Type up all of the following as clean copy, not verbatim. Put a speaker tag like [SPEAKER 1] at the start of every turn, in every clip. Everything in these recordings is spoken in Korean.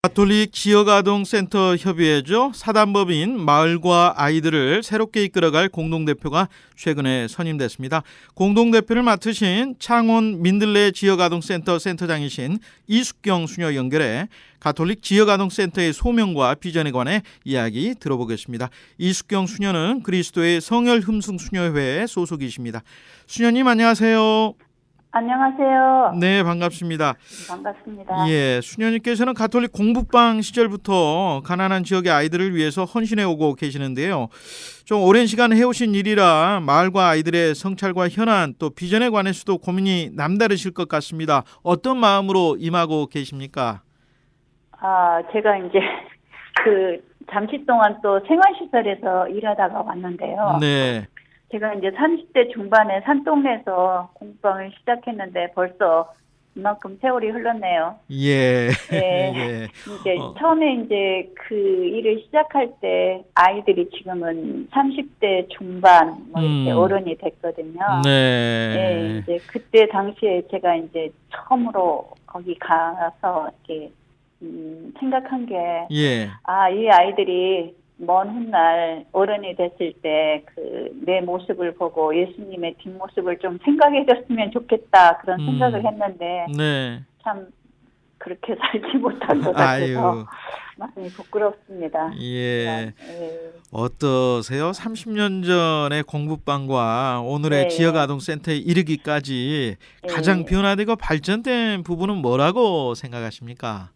[SPEAKER 1] 가톨릭 지역아동센터 협의회죠. 사단법인 마을과 아이들을 새롭게 이끌어갈 공동대표가 최근에 선임됐습니다. 공동대표를 맡으신 창원 민들레 지역아동센터 센터장이신 이숙경 수녀 연결해 가톨릭 지역아동센터의 소명과 비전에 관해 이야기 들어보겠습니다. 이숙경 수녀는 그리스도의 성혈흠숭수녀회에 소속이십니다. 수녀님 안녕하세요.
[SPEAKER 2] 안녕하세요.
[SPEAKER 1] 네, 반갑습니다.
[SPEAKER 2] 반갑습니다.
[SPEAKER 1] 예, 수녀님께서는 가톨릭 공부방 시절부터 가난한 지역의 아이들을 위해서 헌신해 오고 계시는데요. 좀 오랜 시간 해오신 일이라 마을과 아이들의 성찰과 현안 또 비전에 관해서도 고민이 남다르실 것 같습니다. 어떤 마음으로 임하고 계십니까?
[SPEAKER 2] 제가 이제 잠시 동안 또 생활시설에서 일하다가 왔는데요.
[SPEAKER 1] 네.
[SPEAKER 2] 제가 이제 30대 중반에 산동네에서 공부방을 시작했는데 벌써 이만큼 세월이 흘렀네요.
[SPEAKER 1] 예.
[SPEAKER 2] 네.
[SPEAKER 1] 예.
[SPEAKER 2] 이제 처음에 이제 그 일을 시작할 때 아이들이 지금은 30대 중반 이렇게 어른이 됐거든요.
[SPEAKER 1] 네.
[SPEAKER 2] 네. 이제 그때 당시에 제가 이제 처음으로 거기 가서 이렇게 생각한 게
[SPEAKER 1] 예.
[SPEAKER 2] 이 아이들이 먼 훗날 어른이 됐을 때 내 모습을 보고 예수님의 뒷모습을 좀 생각해 줬으면 좋겠다 그런 생각을 했는데
[SPEAKER 1] 네.
[SPEAKER 2] 참 그렇게 살지 못한 것 같아서 많이 부끄럽습니다.
[SPEAKER 1] 예. 어떠세요? 30년 전의 공부방과 오늘의 지역아동센터에 이르기까지 가장 변화되고 발전된 부분은 뭐라고 생각하십니까?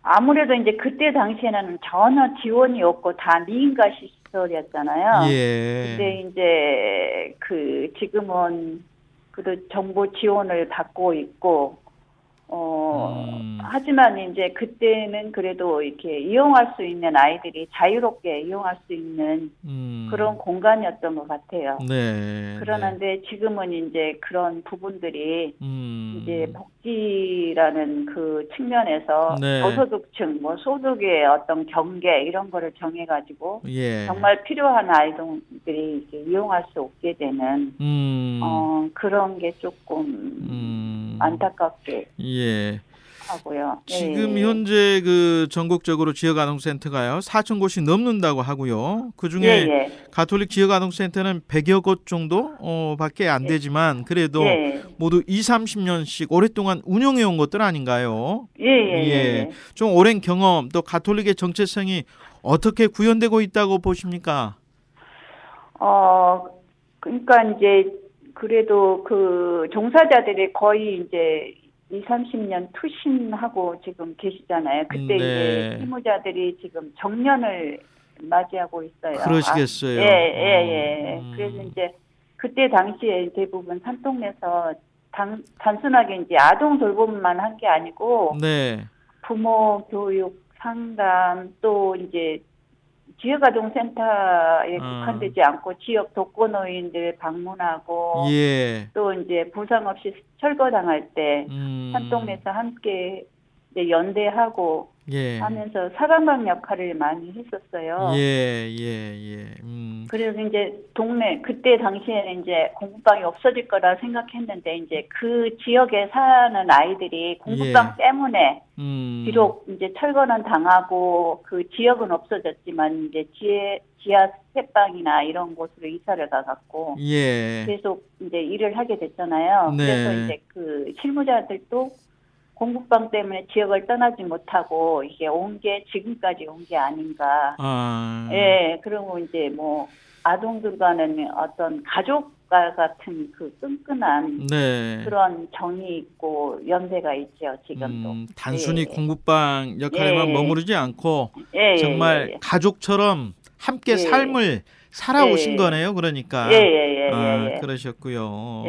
[SPEAKER 2] 아무래도 이제 그때 당시에는 전혀 지원이 없고 다 미인가 시설이었잖아요.
[SPEAKER 1] 예.
[SPEAKER 2] 근데 이제 지금은 그래도 정부 지원을 받고 있고, 하지만 이제 그때는 그래도 이렇게 이용할 수 있는 아이들이 자유롭게 이용할 수 있는 그런 공간이었던 것 같아요.
[SPEAKER 1] 네.
[SPEAKER 2] 그러는데 지금은 이제 그런 부분들이 이제 복지라는 그 측면에서 저소득층, 소득의 어떤 경계 이런 거를 정해가지고 정말 필요한 아이들이 이제 이용할 수 없게 되는 그런 게 조금 안타깝게 하고요.
[SPEAKER 1] 지금 현재 전국적으로 지역아동센터가요 4천 곳이 넘는다고 하고요. 그 중에 가톨릭 지역아동센터는 100여 곳 정도 밖에 안 되지만 그래도 모두 20-30년씩 오랫동안 운영해 온 것들 아닌가요? 좀 오랜 경험 또 가톨릭의 정체성이 어떻게 구현되고 있다고 보십니까?
[SPEAKER 2] 그러니까 이제 그래도 종사자들이 거의 이제 20-30년 투신하고 지금 계시잖아요. 그때 이제 실무자들이 지금 정년을 맞이하고 있어요.
[SPEAKER 1] 그러시겠어요.
[SPEAKER 2] 그래서 이제 그때 당시에 대부분 산동네에서 단순하게 이제 아동 돌봄만 한 게 아니고 부모 교육 상담 또 이제 지역아동센터에 국한되지 않고 지역 독거노인들 방문하고 또 이제 보상 없이 철거당할 때 산동네에서 함께 이제 연대하고 하면서 사관방 역할을 많이 했었어요. 그래서 이제 그때 당시에는 이제 공부방이 없어질 거라 생각했는데 이제 그 지역에 사는 아이들이 공부방 때문에 비록 이제 철거는 당하고 그 지역은 없어졌지만 이제 지하 스텝방이나 이런 곳으로 이사를 가갖고 계속 이제 일을 하게 됐잖아요. 그래서 이제 실무자들도 공부방 때문에 지역을 떠나지 못하고 이게 지금까지 온 게 아닌가. 그리고 이제 아동들과는 어떤 가족과 같은 끈끈한 그런 정이 있고 연대가 있죠, 지금도.
[SPEAKER 1] 단순히 공부방 역할에만 머무르지 않고 정말 가족처럼 함께 삶을 살아오신 거네요, 그러니까. 그러셨고요.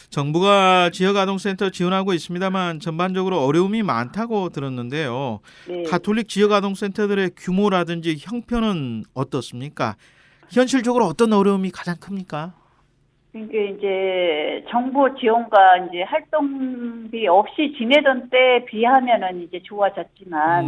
[SPEAKER 1] 정부가 지역아동센터 지원하고 있습니다만 전반적으로 어려움이 많다고 들었는데요. 가톨릭 지역아동센터들의 규모라든지 형편은 어떻습니까? 현실적으로 어떤 어려움이 가장 큽니까?
[SPEAKER 2] 그러니까 이제 정부 지원과 이제 활동비 없이 지내던 때에 비하면은 이제 좋아졌지만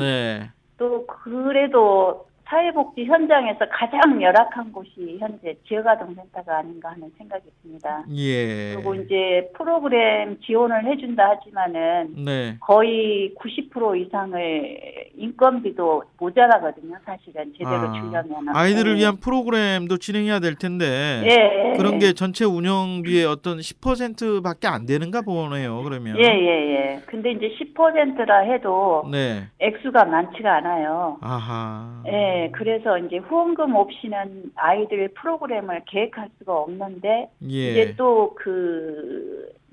[SPEAKER 2] 또 그래도 사회복지 현장에서 가장 열악한 곳이 현재 지역아동센터가 아닌가 하는 생각이 듭니다.
[SPEAKER 1] 예.
[SPEAKER 2] 그리고 이제 프로그램 지원을 해준다 하지만은
[SPEAKER 1] 네.
[SPEAKER 2] 거의 90% 이상을 인건비도 모자라거든요. 사실은 제대로 주려면.
[SPEAKER 1] 아이들을 위한 프로그램도 진행해야 될 텐데
[SPEAKER 2] 예.
[SPEAKER 1] 그런 게 전체 운영비의 어떤 10%밖에 안 되는가 보네요. 그러면.
[SPEAKER 2] 예. 근데 이제 10%라 해도
[SPEAKER 1] 네.
[SPEAKER 2] 액수가 많지가 않아요.
[SPEAKER 1] 아하.
[SPEAKER 2] 예, 그래서 이제 후원금 없이는 아이들 프로그램을 계획할 수가 없는데
[SPEAKER 1] 예.
[SPEAKER 2] 이제 또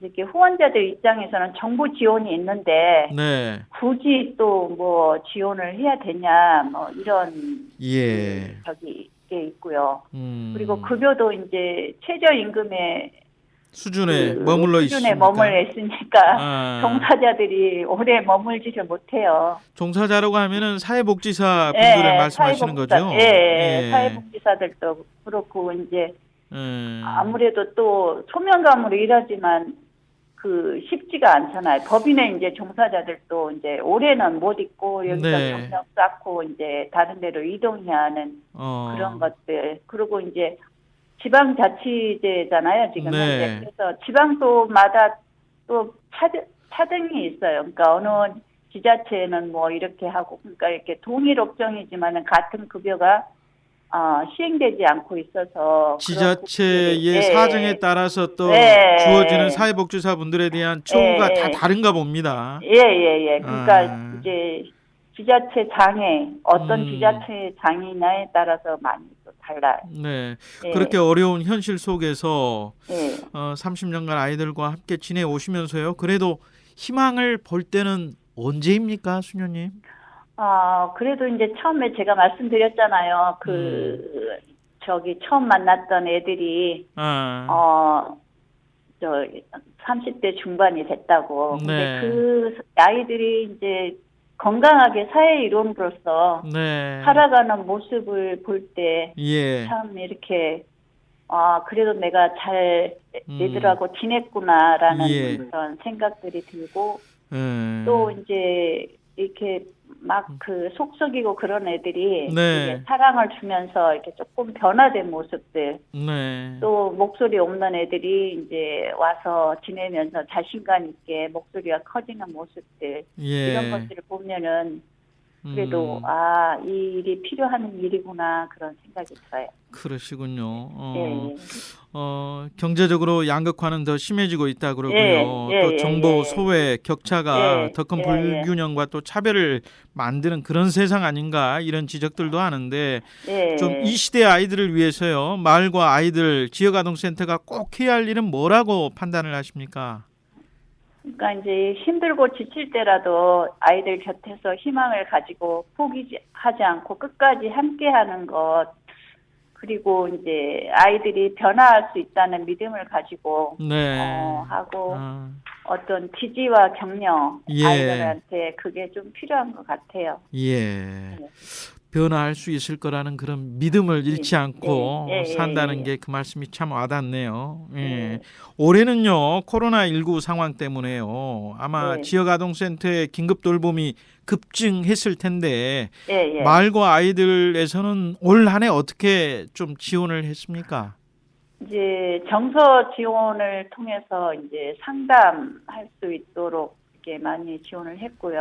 [SPEAKER 2] 이렇게 후원자들 입장에서는 정부 지원이 있는데
[SPEAKER 1] 네.
[SPEAKER 2] 굳이 또 뭐 지원을 해야 되냐 뭐 이런
[SPEAKER 1] 예.
[SPEAKER 2] 게 있고요. 그리고 급여도 이제 최저임금의
[SPEAKER 1] 수준에 머물러
[SPEAKER 2] 있으니까 종사자들이 오래 머물지를 못해요.
[SPEAKER 1] 종사자라고 하면은 사회복지사 분들을 말씀하시는 거죠?
[SPEAKER 2] 예, 사회복지사들도 그렇고 이제 아무래도 또 소명감으로 일하지만 쉽지가 않잖아요. 법인의 이제 종사자들도 이제 올해는 못 있고 여기서 경력 쌓고 이제 다른 데로 이동해야 하는 그런 것들. 그리고 이제 지방자치제잖아요, 지금 현재. 그래서 지방도마다 또 차등이 있어요. 그러니까 어느 지자체는 뭐 이렇게 하고, 그러니까 이렇게 동일 업종이지만은 같은 급여가 시행되지 않고 있어서
[SPEAKER 1] 지자체의 사정에 따라서 또 주어지는 사회복지사분들에 대한 처우가 다 다른가 봅니다.
[SPEAKER 2] 그러니까 이제 지자체 장애 어떤 지자체 장애냐에 따라서 많이 또 달라요.
[SPEAKER 1] 네, 그렇게 어려운 현실 속에서 30년간 아이들과 함께 지내오시면서요. 그래도 희망을 볼 때는 언제입니까, 수녀님?
[SPEAKER 2] 그래도 이제 처음에 제가 말씀드렸잖아요. 처음 만났던 애들이, 30대 중반이 됐다고. 근데 그 아이들이 이제 건강하게 사회 일원으로서 살아가는 모습을 볼 때, 참 이렇게, 그래도 내가 잘 애들하고 지냈구나라는 그런 생각들이 들고, 또 이제 이렇게 막 속썩이고 그런 애들이 이제 사랑을 주면서 이렇게 조금 변화된 모습들, 또 목소리 없는 애들이 이제 와서 지내면서 자신감 있게 목소리가 커지는 모습들, 이런 것들을 보면은 그래도 이 일이 필요한 일이구나 그런 생각이 들어요.
[SPEAKER 1] 그러시군요. 경제적으로 양극화는 더 심해지고 있다 그러고요. 또 정보 소외 격차가 더 큰 불균형과 또 차별을 만드는 그런 세상 아닌가 이런 지적들도 하는데 좀 이 시대 아이들을 위해서요. 마을과 아이들 지역아동센터가 꼭 해야 할 일은 뭐라고 판단을 하십니까?
[SPEAKER 2] 그러니까 이제 힘들고 지칠 때라도 아이들 곁에서 희망을 가지고 포기하지 않고 끝까지 함께하는 것, 그리고 이제 아이들이 변화할 수 있다는 믿음을 가지고 하고 어떤 지지와 격려 아이들한테 그게 좀 필요한 것 같아요.
[SPEAKER 1] 변화할 수 있을 거라는 그런 믿음을 잃지 않고 산다는 게 그 말씀이 참 와닿네요. 올해는요 코로나19 상황 때문에요 아마 지역아동센터의 긴급 돌봄이 급증했을 텐데 마을과 아이들에서는 올 한 해 어떻게 좀 지원을 했습니까?
[SPEAKER 2] 이제 정서 지원을 통해서 이제 상담할 수 있도록 이렇게 많이 지원을 했고요.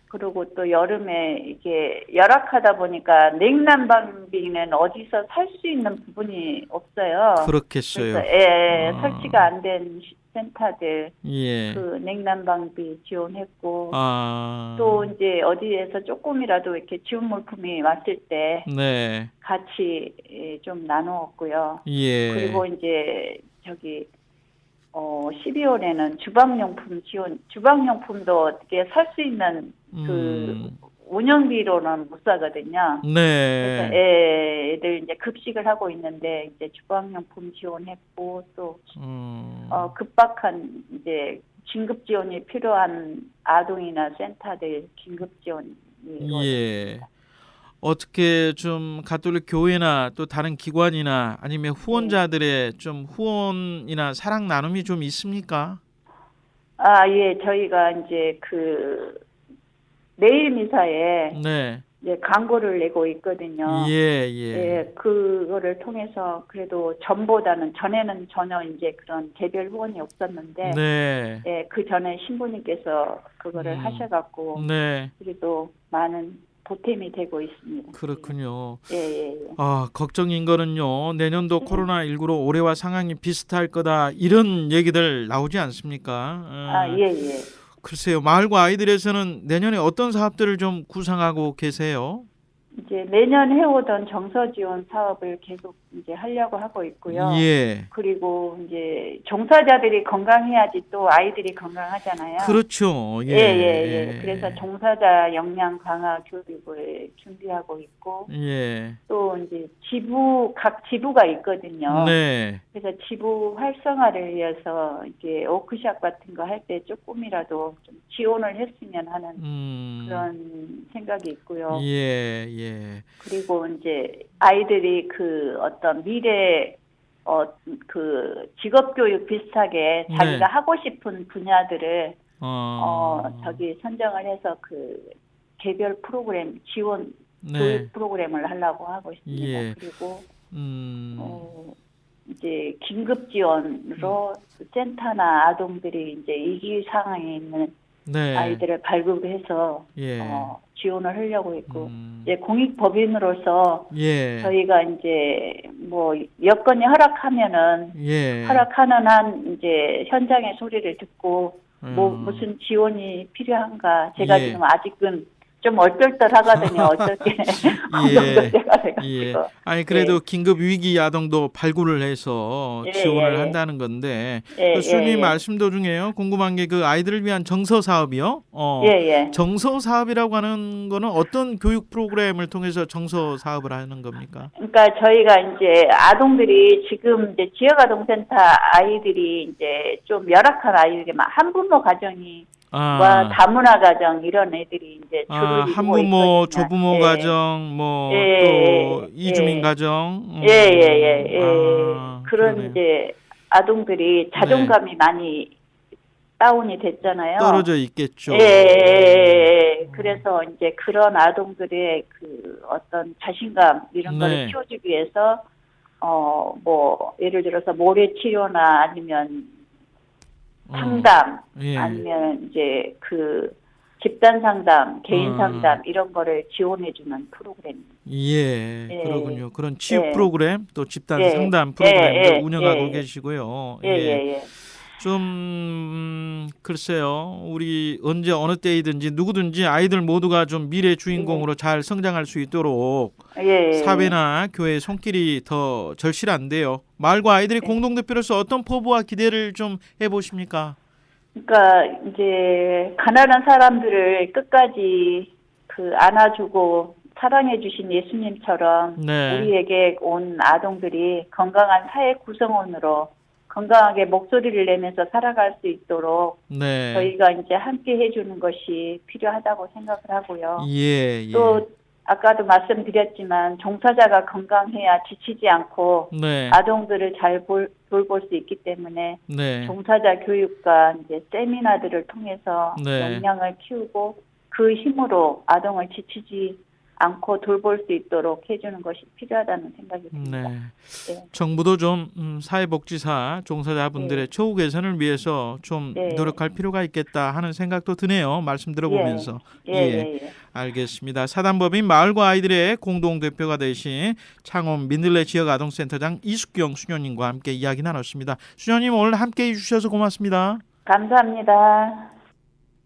[SPEAKER 2] 그리고 또 여름에 이게 열악하다 보니까 냉난방비는 어디서 살 수 있는 부분이 없어요.
[SPEAKER 1] 그렇겠어요.
[SPEAKER 2] 그래서 설치가 안 된 센터들 그 냉난방비 지원했고 또 이제 어디에서 조금이라도 이렇게 지원 물품이 왔을 때 같이 좀 나누었고요. 그리고 이제 12월에는 주방용품도 어떻게 살 수 있는 운영비로는 못 사거든요. 그래서 애들 이제 급식을 하고 있는데 이제 주방용품 지원했고 또 급박한 이제 긴급 지원이 필요한 아동이나 센터들 긴급 지원이 이루어졌습니다.
[SPEAKER 1] 어떻게 좀 가톨릭 교회나 또 다른 기관이나 아니면 후원자들의 좀 후원이나 사랑 나눔이 좀 있습니까?
[SPEAKER 2] 저희가 이제 내일 미사에 이제 광고를 내고 있거든요.
[SPEAKER 1] 예.
[SPEAKER 2] 예, 그거를 통해서 그래도 전에는 전혀 이제 그런 개별 후원이 없었는데,
[SPEAKER 1] 네.
[SPEAKER 2] 예, 그 전에 신부님께서 그거를 하셔갖고,
[SPEAKER 1] 네.
[SPEAKER 2] 그래도 많은 보탬이 되고 있습니다.
[SPEAKER 1] 그렇군요.
[SPEAKER 2] 예.
[SPEAKER 1] 걱정인 거는요. 내년도 코로나19로 올해와 상황이 비슷할 거다. 이런 얘기들 나오지 않습니까?
[SPEAKER 2] 예.
[SPEAKER 1] 글쎄요. 마을과 아이들에서는 내년에 어떤 사업들을 좀 구상하고 계세요?
[SPEAKER 2] 이제 매년 해오던 정서 지원 사업을 계속 이제 하려고 하고 있고요.
[SPEAKER 1] 예.
[SPEAKER 2] 그리고 이제 종사자들이 건강해야지 또 아이들이 건강하잖아요.
[SPEAKER 1] 그렇죠.
[SPEAKER 2] 예. 그래서 종사자 역량 강화 교육을 준비하고 있고,
[SPEAKER 1] 예.
[SPEAKER 2] 또 이제 각 지부가 있거든요.
[SPEAKER 1] 네.
[SPEAKER 2] 그래서 지부 활성화를 위해서 이제 워크숍 같은 거 할 때 조금이라도 좀 지원을 했으면 하는 그런 생각이 있고요.
[SPEAKER 1] 예.
[SPEAKER 2] 그리고 이제 아이들이 그 어떤 미래 그 직업 교육 비슷하게 자기가 하고 싶은 분야들을 선정을 해서 그 개별 프로그램 지원 교육 프로그램을 하려고 하고 있습니다.
[SPEAKER 1] 예.
[SPEAKER 2] 그리고 이제 긴급 지원으로 센터나 아동들이 이제 위기 상황에 있는 아이들을 발굴해서 지원을 하려고 했고, 이제 공익법인으로서 저희가 이제 뭐 여건이 허락하는 한 이제 현장의 소리를 듣고 뭐 무슨 지원이 필요한가, 제가 지금 아직은 좀 얼떨떨하거든요. 어떻게
[SPEAKER 1] 아니 그래도 긴급 위기 아동도 발굴을 해서 지원을 한다는 건데 수님 말씀 도중에요. 궁금한 게 그 아이들을 위한 정서 사업이요. 정서 사업이라고 하는 거는 어떤 교육 프로그램을 통해서 정서 사업을 하는 겁니까?
[SPEAKER 2] 그러니까 저희가 이제 아동들이 지금 이제 지역 아동센터 아이들이 이제 좀 열악한 아이들이 한부모 가정이 다문화 가정 이런 애들이 이제 주로
[SPEAKER 1] 한부모, 조부모 가정, 또 이주민 가정.
[SPEAKER 2] 그런
[SPEAKER 1] 그러네요.
[SPEAKER 2] 이제 아동들이 자존감이 많이 다운이 됐잖아요.
[SPEAKER 1] 떨어져 있겠죠.
[SPEAKER 2] 그래서 이제 그런 아동들의 그 어떤 자신감 이런 거를 키워주기 위해서 뭐 예를 들어서 모래 치료나 아니면 상담, 아니면 이제 그 집단 상담, 개인 상담 이런 거를 지원해주는 프로그램입니다.
[SPEAKER 1] 그러군요. 그런 치유 프로그램, 또 집단 상담 프로그램을 운영하고 계시고요. 좀 글쎄요. 우리 언제 어느 때이든지 누구든지 아이들 모두가 좀 미래 주인공으로 잘 성장할 수 있도록 사회나 교회의 손길이 더 절실한데요. 마을과 아이들이 공동대표로서 어떤 포부와 기대를 좀 해보십니까?
[SPEAKER 2] 그러니까 이제 가난한 사람들을 끝까지 그 안아주고 사랑해 주신 예수님처럼 우리에게 온 아동들이 건강한 사회 구성원으로 건강하게 목소리를 내면서 살아갈 수 있도록 저희가 이제 함께 해주는 것이 필요하다고 생각을 하고요. 또 아까도 말씀드렸지만 종사자가 건강해야 지치지 않고 아동들을 잘 돌볼 수 있기 때문에 종사자 교육과 이제 세미나들을 통해서 역량을 키우고 그 힘으로 아동을 지치지 않고 돌볼 수 있도록 해주는 것이 필요하다는 생각이 듭니다.
[SPEAKER 1] 정부도 좀 사회복지사 종사자분들의 처우 개선을 위해서 좀 노력할 필요가 있겠다 하는 생각도 드네요. 말씀 들어보면서. 알겠습니다. 사단법인 마을과 아이들의 공동대표가 되신 창원 민들레 지역아동센터장 이숙경 수녀님과 함께 이야기 나눴습니다. 수녀님 오늘 함께해 주셔서 고맙습니다.
[SPEAKER 2] 감사합니다.